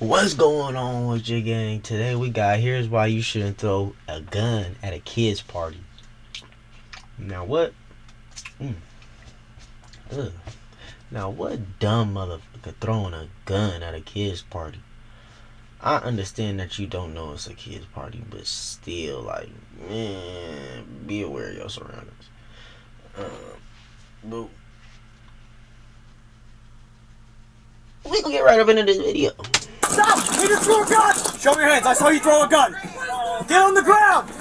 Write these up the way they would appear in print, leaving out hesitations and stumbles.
What's going on with your gang? Today we got here's why you shouldn't throw a gun at a kid's party. Now what? Ugh. Now what dumb motherfucker throwing a gun at a kid's party? I understand that you don't know it's a kid's party, but still, like, man, be aware of your surroundings. But we gonna get right up into this video. Stop! You just threw a gun! Show me your hands. I saw you throw a gun. Get on the ground!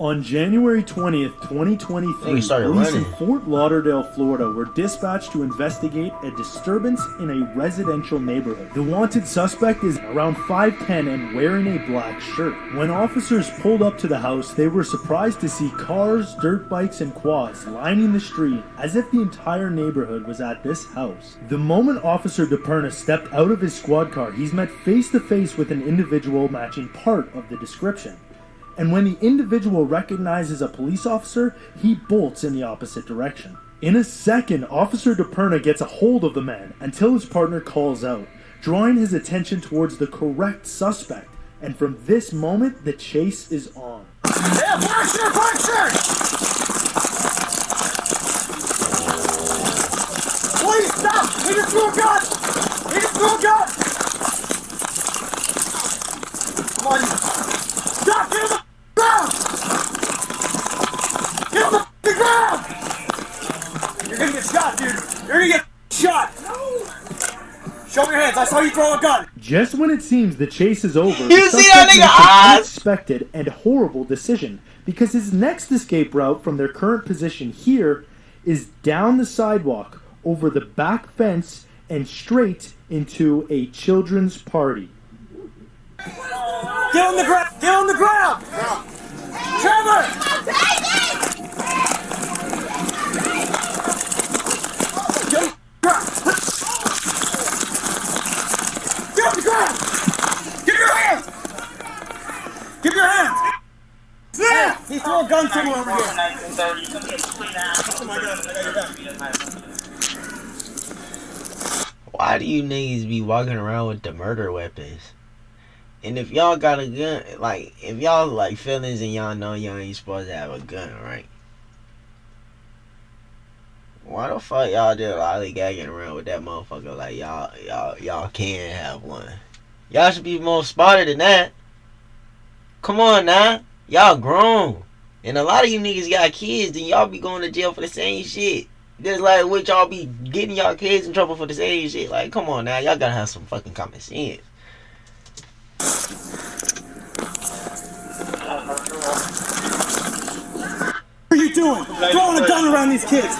On January 20th, 2023, police in Fort Lauderdale, Florida were dispatched to investigate a disturbance in a residential neighborhood. The wanted suspect is around 5'10" and wearing a black shirt. When officers pulled up to the house, they were surprised to see cars, dirt bikes, and quads lining the street as if the entire neighborhood was at this house. The moment Officer DePerna stepped out of his squad car, he's met face to face with an individual matching part of the description. And when the individual recognizes a police officer, he bolts in the opposite direction. In a second, Officer DePerna gets a hold of the man until his partner calls out, drawing his attention towards the correct suspect. And from this moment, the chase is on. Yeah, Boxer! Please, stop! He just threw a gun! He just threw a gun! Come on, stop! Get on the ground! Get on the ground! You're gonna get shot, dude. You're gonna get shot. Show me your hands. I saw you throw a gun. Just when it seems the chase is over, you see that nigga eyes? Unexpected and horrible decision, because his next escape route from their current position here is down the sidewalk, over the back fence, and straight into a children's party. Get on the ground! Get on the ground! Trevor! Get on the ground! Get on the ground! Give your hands! Give your hands! Yeah! He threw a gun somewhere over here. Oh my God, I got your back. Why do you niggas be walking around with the murder weapons? And if y'all got a gun, like, if y'all like feelings and y'all know y'all ain't supposed to have a gun, right? Why the fuck y'all just lollygagging around with that motherfucker like y'all can have one? Y'all should be more smarter than that. Come on now. Y'all grown. And a lot of you niggas got kids and y'all be going to jail for the same shit. Just like what y'all be getting y'all kids in trouble for the same shit. Like, come on now. Y'all gotta have some fucking common sense. What are you doing? Throwing a gun around these kids.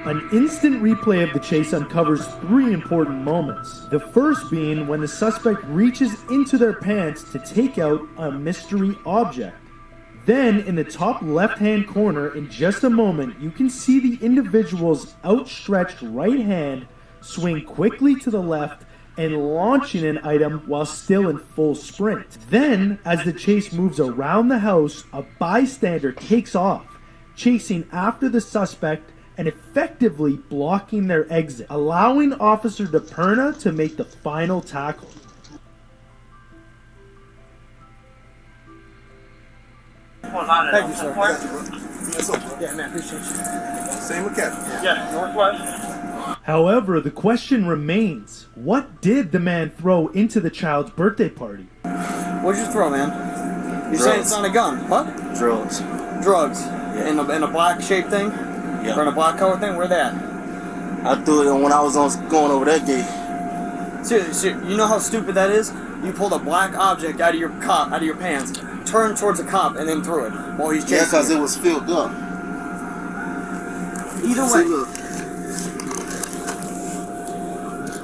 An instant replay of the chase uncovers three important moments. The first being when the suspect reaches into their pants to take out a mystery object. Then, in the top left-hand corner, in just a moment, you can see the individual's outstretched right hand swing quickly to the left and launching an item while still in full sprint. Then, as the chase moves around the house, a bystander takes off, chasing after the suspect and effectively blocking their exit, allowing Officer DePerna to make the final tackle. Thank you, sir. Yeah, man, appreciate you. Same with Kevin. Yeah, Northwest. However, the question remains, what did the man throw into the child's birthday party? What'd you throw, man? You saying it's not a gun, huh? Drugs. Drugs. Yeah. In a black shape thing? Yeah. Or in a black color thing? Where they at? I threw it when I was going over that gate. Seriously, you know how stupid that is? You pulled a black object out of your pants, turned towards a cop, and then threw it while he's chasing. Yeah, because it was filled up. Either way.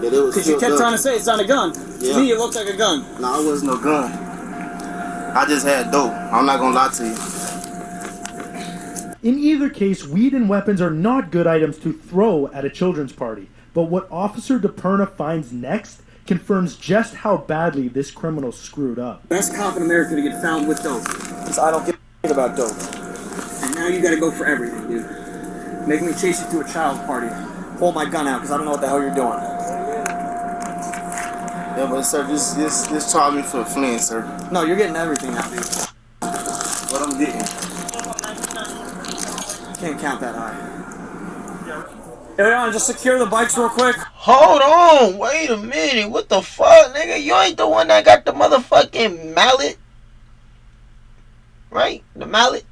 Because you kept trying to say it's not a gun. Yeah. To me, it looked like a gun. No, it wasn't no gun. I just had dope. I'm not going to lie to you. In either case, weed and weapons are not good items to throw at a children's party. But what Officer DePerna finds next confirms just how badly this criminal screwed up. Best cop in America to get found with dope. Because I don't give a shit about dope. And now you gotta go for everything, dude. Make me chase you to a child's party. Pull my gun out, because I don't know what the hell you're doing. Yeah, but sir, just charge me for fleeing, sir. No, you're getting everything now, dude. What I'm getting? Can't count that high. Hey, just secure the bikes real quick. Hold on, wait a minute. What the fuck, nigga? You ain't the one that got the motherfucking mallet, right? The mallet.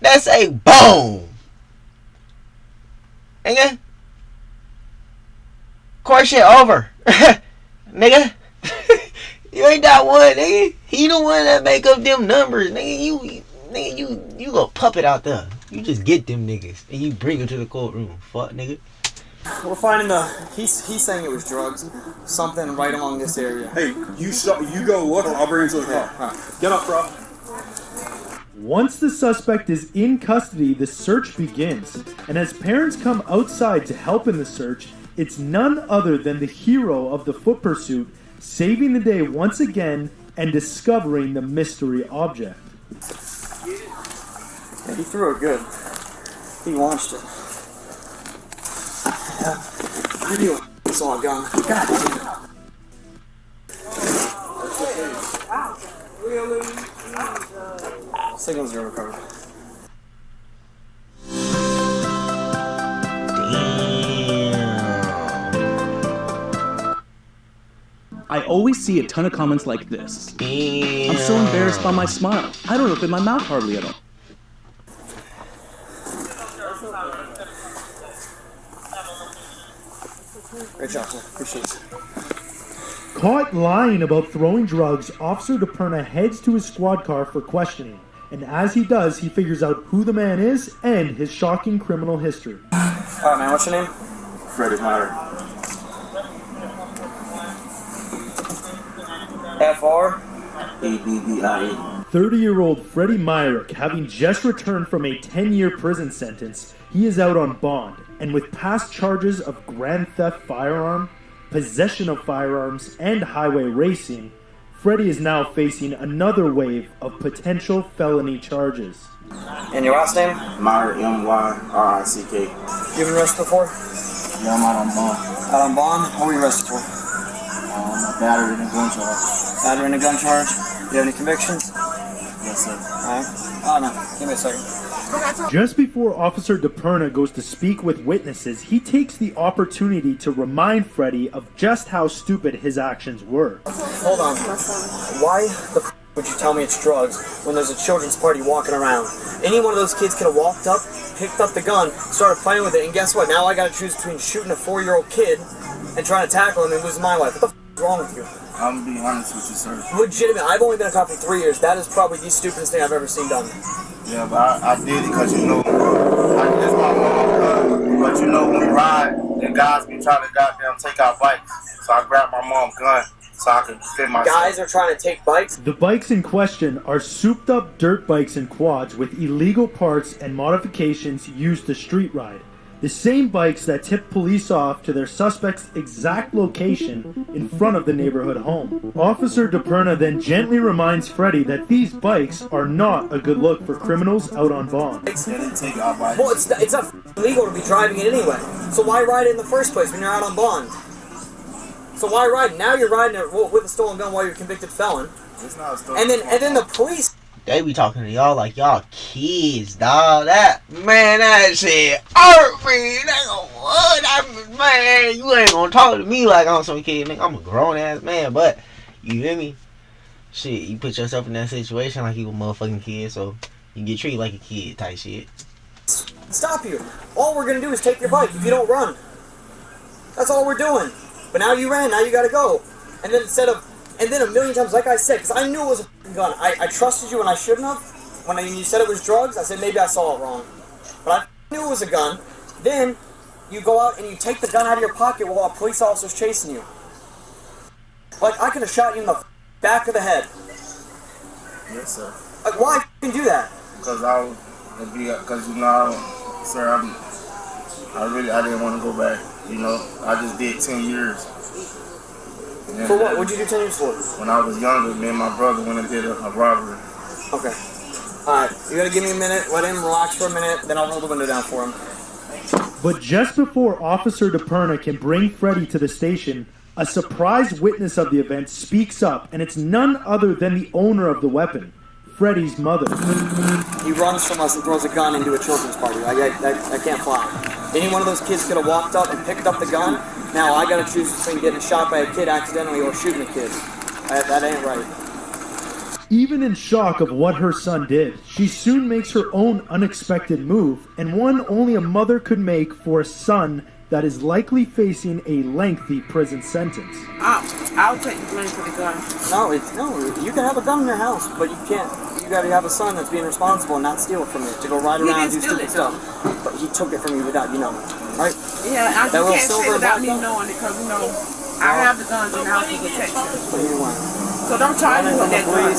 That's a boom, nigga. Course shit over, nigga. You ain't that one, nigga. He the one that make up them numbers, nigga. You go puppet out there. You just get them niggas and you bring them to the courtroom. Fuck, nigga. We're finding he's saying it was drugs, something right along this area. Hey, you go look. I'll bring him to the car. Right. Get up, bro. Once the suspect is in custody, the search begins. And as parents come outside to help in the search, it's none other than the hero of the foot pursuit, saving the day once again and discovering the mystery object. Yeah, he threw it good. He launched it. I knew it. I saw a gun. God damn it. Signals are recovered. I always see a ton of comments like this. Damn. I'm so embarrassed by my smile. I don't open my mouth hardly at all. Great job, sir. Appreciate it. Caught lying about throwing drugs, Officer DePerna heads to his squad car for questioning. And as he does, he figures out who the man is and his shocking criminal history. Alright, man, what's your name? Freddie Meyer. FR? EBBIA. 30-year-old Freddie Myrick, having just returned from a 10-year prison sentence, he is out on bond, and with past charges of grand theft firearm, possession of firearms, and highway racing, Freddie is now facing another wave of potential felony charges. And your last name? Meyer, M-Y-R-I-C-K. You been arrested before? Yeah, I'm out on bond. Out on bond? What were you arrested for? Battery and gun charge. Battery and a gun charge? Do you have any convictions? Yes, sir. Alright. Oh, no. Give me a second. Just before Officer DePerna goes to speak with witnesses, he takes the opportunity to remind Freddie of just how stupid his actions were. Hold on. Why the f would you tell me it's drugs when there's a children's party walking around? Any one of those kids could have walked up, picked up the gun, started playing with it, and guess what? Now I gotta choose between shooting a 4-year-old kid and trying to tackle him and losing my life. What the f is wrong with you? I'm gonna be honest with you, sir. Legitimate. I've only been a cop for 3 years. That is probably the stupidest thing I've ever seen done. Yeah, but I did it because, you know, that's my mom. But, you know, when we ride, the guys be trying to goddamn take our bikes. So I grabbed my mom's gun so I could defend myself. Guys are trying to take bikes? The bikes in question are souped-up dirt bikes and quads with illegal parts and modifications used to street ride. The same bikes that tip police off to their suspect's exact location in front of the neighborhood home. Officer DePerna then gently reminds Freddie that these bikes are not a good look for criminals out on bond. They didn't take our bikes. Well, it's not illegal to be driving it anyway. So why ride it in the first place when you're out on bond? So why ride? Now you're riding it with a stolen gun while you're a convicted felon. It's not a stolen And then the police. They be talking to y'all like y'all kids, dog. That shit hurt me. Man, you ain't gonna talk to me like I'm some kid, nigga. I'm a grown ass man, but you hear me? Shit, you put yourself in that situation like you a motherfucking kid, so you get treated like a kid type shit. Stop you. All we're gonna do is take your bike if you don't run. That's all we're doing. But now you ran, now you gotta go. And then and then a million times, like I said, because I knew it was a gun. I trusted you when I shouldn't have. When you said it was drugs, I said maybe I saw it wrong. But I knew it was a gun. Then you go out and you take the gun out of your pocket while a police officer's chasing you. Like, I could have shot you in the back of the head. Yes, sir. Like, why f***ing do that? Because you know, sir, I didn't want to go back. You know, I just did 10 years. And For what? What'd you do 10 years for? When I was younger, me and my brother went and did a robbery. Okay. Alright, you gotta give me a minute, let him relax for a minute, then I'll roll the window down for him. But just before Officer DePerna can bring Freddie to the station, A surprised witness of the event speaks up, and it's none other than the owner of the weapon, Freddie's mother. He runs from us and throws a gun into a children's party. I can't fly. Any one of those kids could have walked up and picked up the gun. Now I gotta choose between getting shot by a kid accidentally or shooting a kid. That ain't right. Even in shock of what her son did, she soon makes her own unexpected move, and one only a mother could make for a son that is likely facing a lengthy prison sentence. I'll take the blame for the gun. No, you can have a gun in your house, but you can't. You gotta have a son that's being responsible and not steal it from you, to go ride around and do stupid stuff. But he took it from you without you knowing, right? Yeah, I That little can't say silver without me backpack? knowing it, because, I have the guns in the house for protection. But you went. So don't charge me with that gun.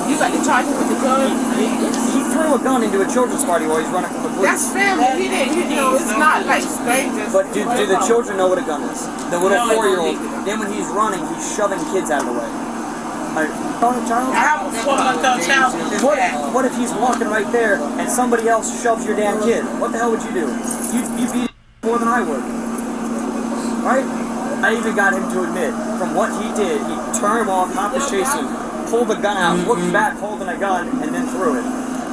You got to charge me with the gun. He threw a gun into a children's party while he's running from the police. That's family. He didn't, it's not like strangers. But do the children know what a gun is? The little 4-year-old. Then when he's running, he's shoving kids out of the way. Like, child? I have a 4-month-old child. What if he's walking right there and somebody else shoves your damn kid? What the hell would you do? You'd beat more than I would. Right? I even got him to admit, from what he did, he turned him off, not to chase him, pulled the gun out, looked back holding a gun, and then threw it.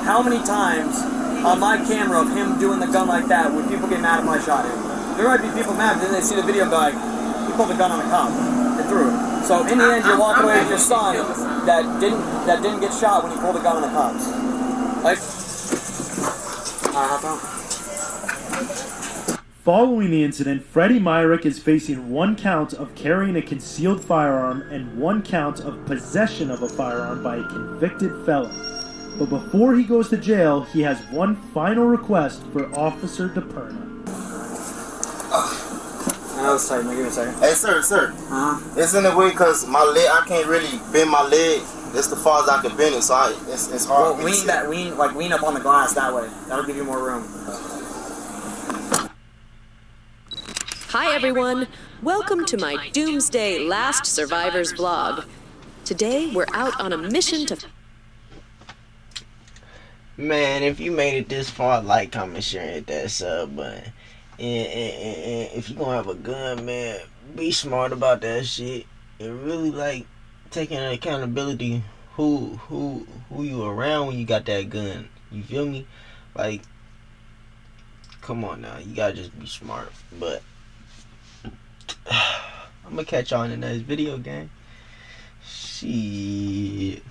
How many times on my camera of him doing the gun like that would people get mad if I shot him? There might be people mad, but then they see the video and be like, he pulled the gun on a cop and threw it. So in the end, you're walking away with your son that didn't get shot when he pulled a gun on the cops. Like, hop out. Following the incident, Freddie Myrick is facing 1 count of carrying a concealed firearm and 1 count of possession of a firearm by a convicted felon. But before he goes to jail, he has one final request for Officer DePerna. I was tight, give me a second. Hey, sir. It's in the way because my leg, I can't really bend my leg. It's the far as I can bend it, so it's hard. Well, lean up on the glass that way. That'll give you more room. Hi everyone, welcome to my Doomsday Last Survivors vlog. Today we're out on a mission to... Man, if you made it this far, like, comment, share, hit that sub button. And if you gonna have a gun, man, be smart about that shit. And really, like, taking accountability who you around when you got that gun. You feel me? Like, come on now, you gotta just be smart. But I'm gonna catch y'all in the next video, gang. Shit.